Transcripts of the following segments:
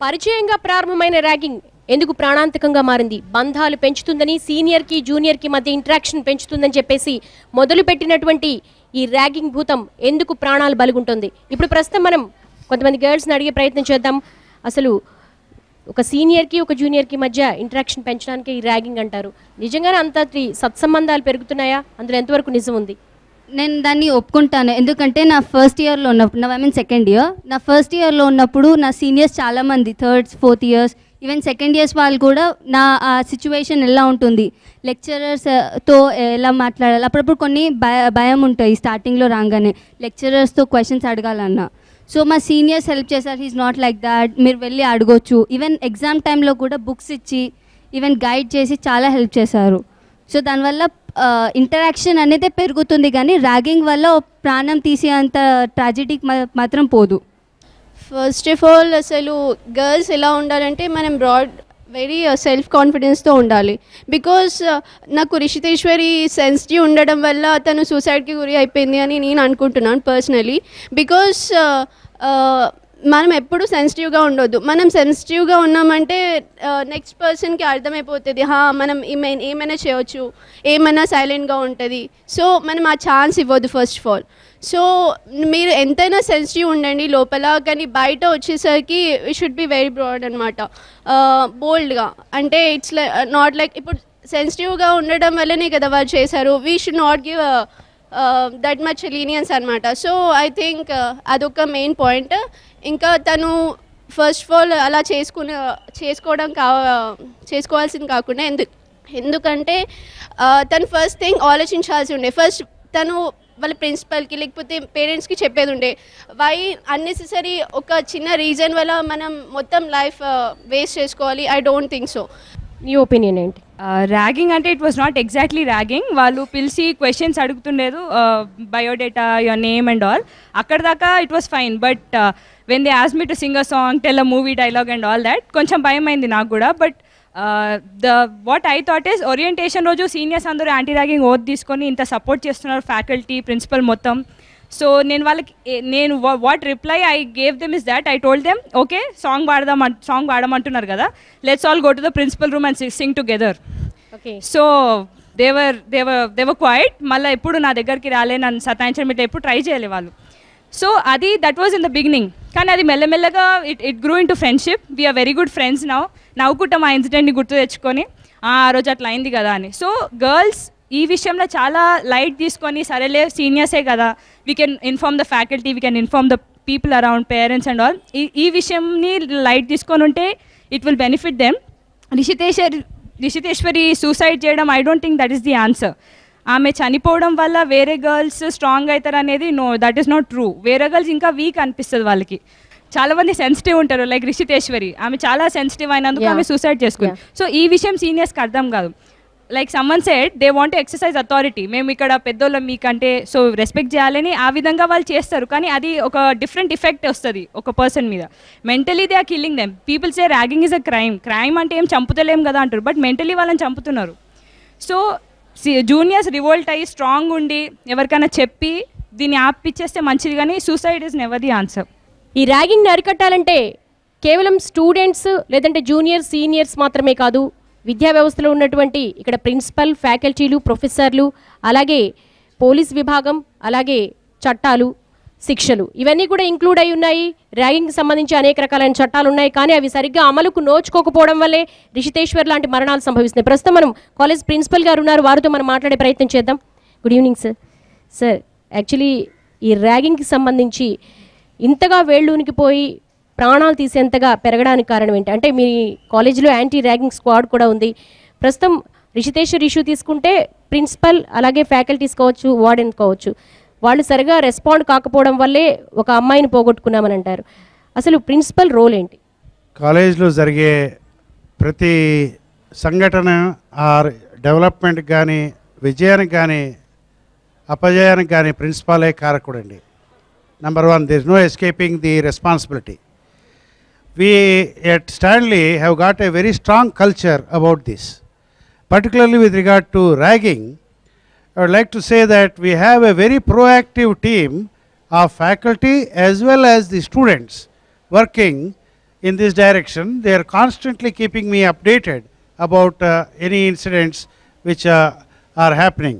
పరిచయంగా ప్రారంభమైన ర్యాగింగ్ ఎందుకు ప్రాణాంతకంగా మారింది? బంధాలు పెంచుతుందని, సీనియర్కి జూనియర్కి మధ్య ఇంటరాక్షన్ పెంచుతుందని చెప్పేసి మొదలుపెట్టినటువంటి ఈ ర్యాగింగ్ భూతం ఎందుకు ప్రాణాలు బలిగుంటుంది? ఇప్పుడు ప్రస్తుతం మనం కొంతమంది గర్ల్స్ని అడిగే ప్రయత్నం చేద్దాం. అసలు ఒక సీనియర్కి ఒక జూనియర్కి మధ్య ఇంటరాక్షన్ పెంచడానికి ఈ ర్యాగింగ్ అంటారు. నిజంగానే అంతటి సత్సంబంధాలు పెరుగుతున్నాయా? అందులో ఎంతవరకు నిజం ఉంది? నేను దాన్ని ఒప్పుకుంటాను. ఎందుకంటే నా ఫస్ట్ ఇయర్లో ఉన్నప్పుడు, ఐ మీన్ సెకండ్ ఇయర్, నా ఫస్ట్ ఇయర్లో ఉన్నప్పుడు నా సీనియర్స్ చాలామంది, thirds, fourth years, even second years వాళ్ళు కూడా నా ఆ సిచ్యువేషన్ ఎలా ఉంటుంది, లెక్చరర్స్తో ఎలా మాట్లాడాలి, అప్పుడప్పుడు కొన్ని భయం ఉంటాయి స్టార్టింగ్లో రాగానే లెక్చరర్స్తో క్వశ్చన్స్ అడగాలన్నా. సో మా సీనియర్స్ హెల్ప్ చేశారు. హీస్ నాట్ లైక్ దాట్, మీరు వెళ్ళి అడగొచ్చు. ఈవెన్ ఎగ్జామ్ టైంలో కూడా బుక్స్ ఇచ్చి ఈవెన్ గైడ్ చేసి చాలా హెల్ప్ చేశారు. సో దానివల్ల ఇంటరాక్షన్ అనేది పెరుగుతుంది, కానీ ర్యాగింగ్ వల్ల ప్రాణం తీసేంత ట్రాజెడీ మాత్రం పోదు. ఫస్ట్ ఆఫ్ ఆల్ అసలు గర్ల్స్ ఎలా ఉండాలంటే మనం వెరీ సెల్ఫ్ కాన్ఫిడెన్స్తో ఉండాలి. బికాస్ నాకు రిషితేశ్వరి సెన్సిటివ్ ఉండడం వల్ల తను సూసైడ్కి గురి అయిపోయింది అని నేను అనుకుంటున్నాను పర్సనలీ. బికాస్ మనం ఎప్పుడు సెన్సిటివ్గా ఉండొద్దు. మనం సెన్సిటివ్గా ఉన్నామంటే నెక్స్ట్ పర్సన్కి అర్థమైపోతుంది, మనం ఏమైనా చేయవచ్చు, ఏమైనా సైలెంట్గా ఉంటుంది. సో మనం ఆ ఛాన్స్ ఇవ్వద్దు ఫస్ట్ ఆఫ్ ఆల్. సో మీరు ఎంతైనా సెన్సిటివ్ ఉండండి లోపల, కానీ బయట వచ్చేసరికి we should be very broad అనమాట, బోల్డ్గా. అంటే ఇట్స్ నాట్ లైక్ ఇప్పుడు సెన్సిటివ్గా ఉండడం వల్లనే కదా వాళ్ళు చేశారు. We should not give that much leniency అనమాట. సో ఐ థింక్ అదొక మెయిన్ పాయింట్. ఇంకా తను ఫస్ట్ ఆఫ్ ఆల్ అలా చేసుకోవాల్సింది కాకుండా ఎందుకంటే తను ఫస్ట్ థింగ్ ఆలోచించాల్సి ఉండే. ఫస్ట్ తను వాళ్ళ ప్రిన్సిపల్కి లేకపోతే పేరెంట్స్కి చెప్పేది ఉండే. వై అన్నెసెసరీ ఒక చిన్న రీజన్ వల్ల మనం మొత్తం లైఫ్ వేస్ట్ చేసుకోవాలి? I don't think so. నీ ఒపీనియన్ ఏంటి? ర్యాగింగ్ అంటే it was not exactly ragging. వాళ్ళు పిలిచి క్వశ్చన్స్ అడుగుతుండేది, biodata, your name and all. అక్కడ దాకా it was fine. But when they ask me to sing a song, tell a movie dialogue and all that, కొంచెం భయం అయింది నాకు కూడా. But what I thought is, orientation రోజు seniors అందరూ anti ragging oath తీసుకొని ఇంత సపోర్ట్ చేస్తున్నారు, ఫ్యాకల్టీ, ప్రిన్సిపల్ మొత్తం. సో నేను what reply I gave them is that I told them, okay song పాడమంటున్నారు కదా, let's all go to the principal room and sing together. Okay. So they were quiet. మళ్ళీ ఎప్పుడు నా దగ్గరికి రాలే, నన్ను సతాయించడం ఇట్లా ఎప్పుడు ట్రై చేయలే వాళ్ళు. So that was in the beginning. కానీ అది మెల్లమెల్లగా it grew into friendship. We are very good friends now. నవ్వుకుంటాం ఆ ఇన్సిడెంట్ని గుర్తు తెచ్చుకొని, ఆ రోజు అట్లా అయింది కదా అని. సో గర్ల్స్ ఈ విషయంలో చాలా లైట్ తీసుకొని, సరేలే సీనియర్సే కదా, we can inform the faculty, we can inform the people around, parents and all. ఈ విషయంని లైట్ తీసుకొని ఉంటే it will benefit them. Rishiteswari suicide చేయడం, I don't think that is the answer. ఆమె చనిపోవడం వల్ల వేరే గర్ల్స్ స్ట్రాంగ్ అవుతారు అనేది no, that is not true. వేరే గర్ల్స్ ఇంకా వీక్ అనిపిస్తుంది వాళ్ళకి. చాలా మంది సెన్సిటివ్ ఉంటారు, లైక్ రిషితేశ్వరి, ఆమె చాలా సెన్సిటివ్ అయినందుకు ఆమె సూసైడ్ చేసుకుంది. సో ఈ విషయం సీనియర్స్కి అర్థం కాదు. Like someone said they want to exercise authority, మేము ఇక్కడ పెద్దోళ్ళం మీకంటే, సో రెస్పెక్ట్ చేయాలని ఆ విధంగా వాళ్ళు చేస్తారు. కానీ అది ఒక డిఫరెంట్ ఎఫెక్ట్ వస్తుంది ఒక పర్సన్ మీద. Mentally they are killing them. People say ragging is a crime అంటే ఏం చంపుతలేం కదా అంటారు, బట్ మెంటలీ వాళ్ళని చంపుతున్నారు. సో జూనియర్స్ రివోల్ట్ అయ్యి స్ట్రాంగ్ ఉండి ఎవరికైనా చెప్పి దీన్ని ఆపిచ్చేస్తే మంచిది, కానీ suicide is never the answer. ఈ ర్యాగింగ్ని అరికట్టాలంటే కేవలం స్టూడెంట్స్ లేదంటే జూనియర్ సీనియర్స్ మాత్రమే కాదు, విద్యా వ్యవస్థలో ఉన్నటువంటి ఇక్కడ ప్రిన్సిపల్, ఫ్యాకల్టీలు, ప్రొఫెసర్లు, అలాగే పోలీస్ విభాగం, అలాగే చట్టాలు, శిక్షలు, ఇవన్నీ కూడా ఇంక్లూడ్ అయి ఉన్నాయి. ర్యాగింగ్కి సంబంధించి అనేక రకాలైన చట్టాలు ఉన్నాయి, కానీ అవి సరిగ్గా అమలుకు నోచుకోకపోవడం వల్లే రిషితేశ్వర్ లాంటి మరణాలు సంభవిస్తున్నాయి. ప్రస్తుతం మనం కాలేజ్ ప్రిన్సిపల్ గారు ఉన్నారు, వారితో మనం మాట్లాడే ప్రయత్నం చేద్దాం. Good evening sir. Sir, actually ఈ ర్యాగింగ్కి సంబంధించి ఇంతగా వేళ్ళూనికిపోయి ప్రాణాలు తీసేంతగా పెరగడానికి కారణం ఏంటి? అంటే మీ కాలేజీలో యాంటీ ర్యాగింగ్ స్క్వాడ్ కూడా ఉంది. ప్రస్తుతం రిషితేశ్వర్ ఇష్యూ తీసుకుంటే ప్రిన్సిపల్, అలాగే ఫ్యాకల్టీస్ కావచ్చు, వార్డెన్ కావచ్చు, వాళ్ళు సరిగా రెస్పాండ్ కాకపోవడం వల్లే ఒక అమ్మాయిని పోగొట్టుకున్నామని అంటారు. అసలు ప్రిన్సిపల్ రోల్ ఏంటి? కాలేజీలో జరిగే ప్రతి సంఘటన డెవలప్మెంట్కి కానీ, విజయానికి కానీ, అపజయానికి కానీ ప్రిన్సిపాలే కారకుడండి. Number one, there is no escaping the responsibility. We at Stanley have got a very strong culture about this. Particularly with regard to ragging, I would like to say that we have a very proactive team of faculty as well as the students working in this direction. They are constantly keeping me updated about any incidents which are happening.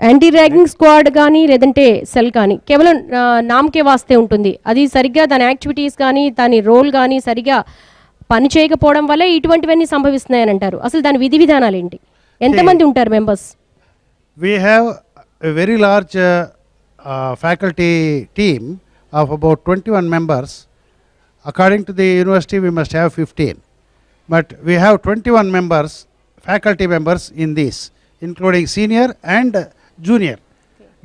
Anti ragging squad కానీ లేదంటే cell కానీ కేవలం నామకే వాస్తే ఉంటుంది. అది సరిగ్గా దాని activities కానీ దాని రోల్ కానీ సరిగ్గా పని చేయకపోవడం వల్ల ఇటువంటివన్నీ సంభవిస్తున్నాయని అంటారు. అసలు దాని విధి విధానాలు ఏంటి? ఎంతమంది ఉంటారు members? We have a very large faculty team of about 21 members. According to the university, we must have 15. But we have 21 members, faculty members in this, including senior and junior.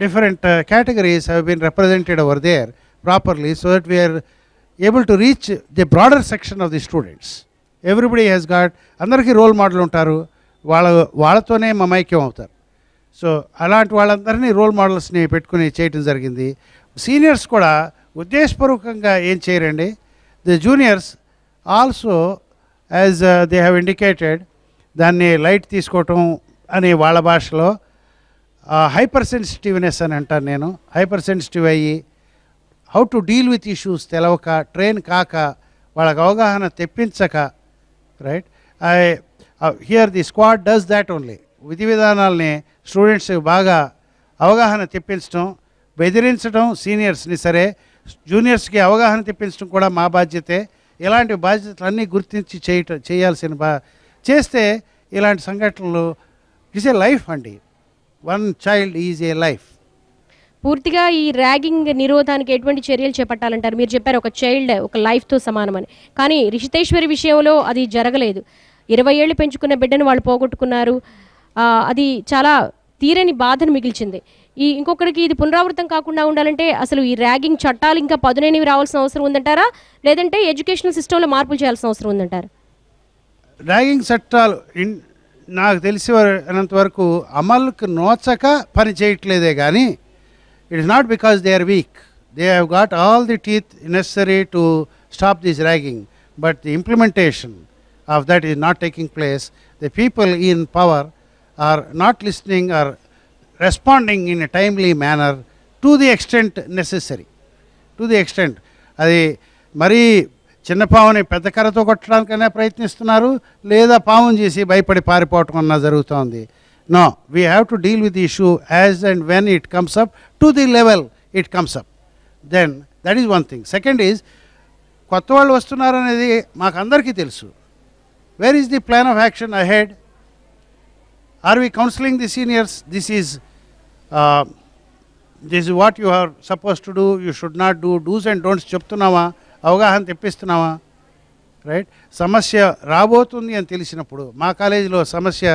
Different categories have been represented over there properly so that we are able to reach the broader section of the students. Everybody has got, andarki role model untaru, వాళ్ళతోనే మమైక్యం అవుతారు. So అలాంటి వాళ్ళందరినీ role మోడల్స్ని పెట్టుకుని చేయటం జరిగింది. Seniors కూడా ఉద్దేశపూర్వకంగా ఏం చేయరండి. The juniors also as they have indicated దాన్ని లైట్ తీసుకోవటం అని వాళ్ళ భాషలో హైపర్ సెన్సిటివ్నెస్ అని అంటాను నేను. హైపర్ సెన్సిటివ్ అయ్యి how to deal with issues తెలవక, ట్రైన్ కాక, వాళ్ళకి అవగాహన తెప్పించక, right. Here the squad does that only. విధి విధానాలని స్టూడెంట్స్ బాగా అవగాహన తెప్పించడం, బెదిరించడం సీనియర్స్ని సరే, జూనియర్స్కి అవగాహన తెప్పించడం కూడా మా బాధ్యతే. ఇలాంటి బాధ్యతలన్నీ గుర్తించి చేయాల్సిన చేస్తే ఇలాంటి సంఘటనలు ఇట్స్ ఏ లైఫ్ అండి. One child is a life. పూర్తిగా ఈ ర్యాగింగ్ నిరోధానికి ఎటువంటి చర్యలు చేపట్టాలంటారు? మీరు చెప్పారు ఒక చైల్డ్ ఒక లైఫ్తో సమానమని, కానీ రిషితేశ్వరి విషయంలో అది జరగలేదు. 20 ఏళ్ళు పెంచుకున్న బిడ్డను వాళ్ళు పోగొట్టుకున్నారు. అది చాలా తీరని బాధను మిగిల్చింది. ఇంకొకరికి ఇది పునరావృతం కాకుండా ఉండాలంటే అసలు ఈ ర్యాగింగ్ చట్టాలు ఇంకా పదునైనవి రావాల్సిన అవసరం ఉందంటారా, లేదంటే ఎడ్యుకేషనల్ సిస్టంలో మార్పులు చేయాల్సిన అవసరం ఉందంటారా? ర్యాగింగ్ చట్టాలు నాకు తెలిసినంతవరకు అమలుకు నోచక పని చేయట్లేదే కానీ it is not because they are weak. They have got all the teeth necessary to stop this ragging, but the implementation of that is not taking place. The people in power are not listening or responding in a timely manner to the extent necessary. To the extent అది మరీ చిన్న పావుని పెద్ద కర్రతో కొట్టడానికైనా ప్రయత్నిస్తున్నారు, లేదా పావును చేసి భయపడి పారిపోవటం అన్నా జరుగుతోంది. No, we have to deal with the issue as and when it comes up to the level it comes up. Then that is one thing. Second is కొత్త వాళ్ళు వస్తున్నారు అనేది మాకు అందరికీ తెలుసు. Where is the plan of action ahead? Are we counseling the seniors? This is what you are supposed to do, you should not do, do's and don'ts చెప్తున్నావా, అవగాహన తెప్పిస్తున్నావా, right? సమస్య రాబోతుంది అని తెలిసినప్పుడు, మా కాలేజీలో సమస్య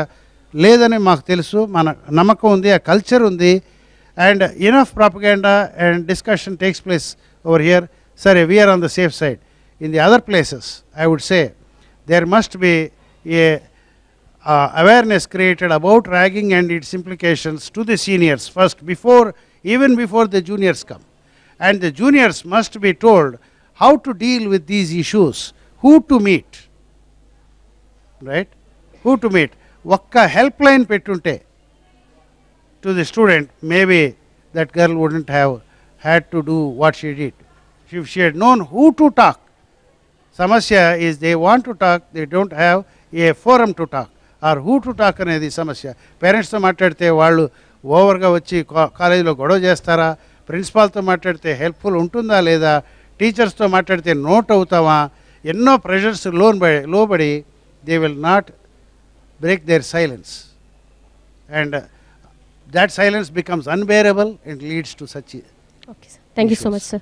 లేదని మాకు తెలుసు, మన నమ్మకం ఉంది, ఆ కల్చర్ ఉంది, and enough propaganda and discussion takes place over here. సరే, we are on the safe side. In the other places I would say there must be a awareness created about ragging and its implications to the seniors first, even before the juniors come. And the juniors must be told how to deal with these issues, who to meet, right? Who to meet. Okka helpline pettunte to the student, maybe that girl wouldn't have had to do what she did. If she had known who to talk. సమస్య is they want to talk, they don't have a forum to talk or who to talk అనేది సమస్య. పేరెంట్స్తో మాట్లాడితే వాళ్ళు ఓవర్గా వచ్చి కాలేజీలో గొడవ చేస్తారా, ప్రిన్సిపాల్తో మాట్లాడితే హెల్ప్ఫుల్ ఉంటుందా లేదా, టీచర్స్తో మాట్లాడితే నోట్ అవుతావా, ఎన్నో ప్రెషర్స్ లోబడి they will not break their silence, and that silence becomes unbearable and leads to such. Okay, sir. Thank you so much, sir.